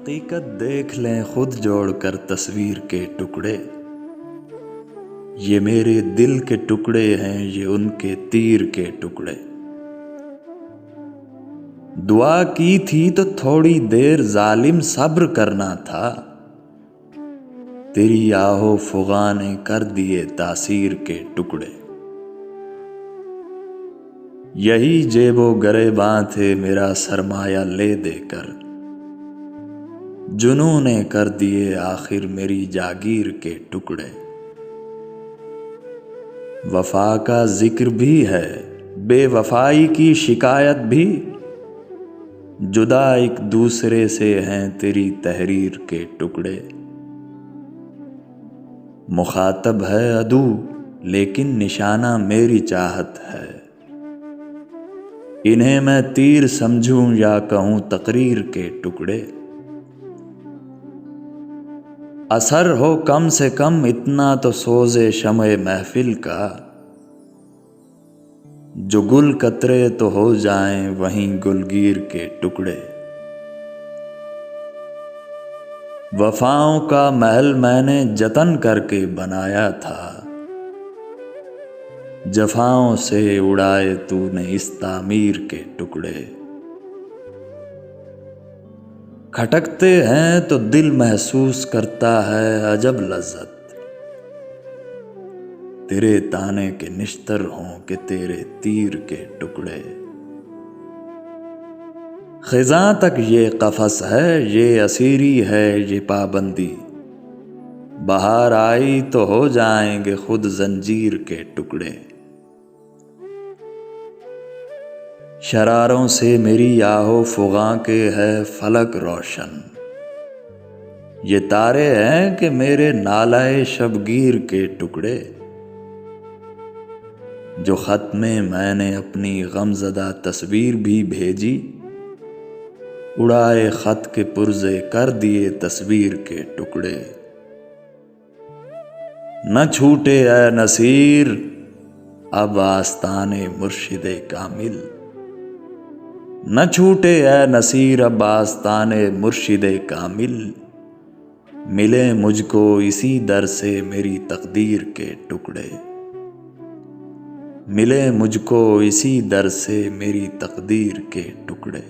हकीकत देख लें खुद जोड़कर तस्वीर के टुकड़े। ये मेरे दिल के टुकड़े हैं, ये उनके तीर के टुकड़े। दुआ की थी तो थोड़ी देर जालिम सब्र करना था, तेरी आहो फुगा ने कर दिए तासीर के टुकड़े। यही जेबो गरेबां थे मेरा सरमाया ले देकर, जुनून ने कर दिए आखिर मेरी जागीर के टुकड़े। वफा का जिक्र भी है, बेवफाई की शिकायत भी, जुदा एक दूसरे से हैं तेरी तहरीर के टुकड़े। मुखातब है अदू लेकिन निशाना मेरी चाहत है, इन्हें मैं तीर समझूं या कहूं तकरीर के टुकड़े। असर हो कम से कम इतना तो सोज़े शम्ए महफिल का, जो गुल कतरे तो हो जाएं वहीं गुलगीर के टुकड़े। वफाओं का महल मैंने जतन करके बनाया था, जफाओं से उड़ाए तूने इस तामीर के टुकड़े। खटकते हैं तो दिल महसूस करता है अजब लज्जत, तेरे ताने के निश्तर हों कि तेरे तीर के टुकड़े। खिज़ां तक ये कफस है, ये असीरी है ये पाबंदी, बाहर आई तो हो जाएंगे खुद जंजीर के टुकड़े। शरारों से मेरी आहो फुगा के है फलक रोशन, ये तारे हैं कि मेरे नालाए शबगीर के टुकड़े। जो खत में मैंने अपनी गमज़दा तस्वीर भी भेजी, उड़ाए खत के पुर्जे कर दिए तस्वीर के टुकड़े। न छूटे ऐ नसीर अब आस्ताने मुर्शिदे कामिल, न छूटे ऐ नसीर अब आस्ताने मुर्शिदे कामिल। मिले मुझको इसी दर से मेरी तकदीर के टुकड़े, मिले मुझको इसी दर से मेरी तकदीर के टुकड़े।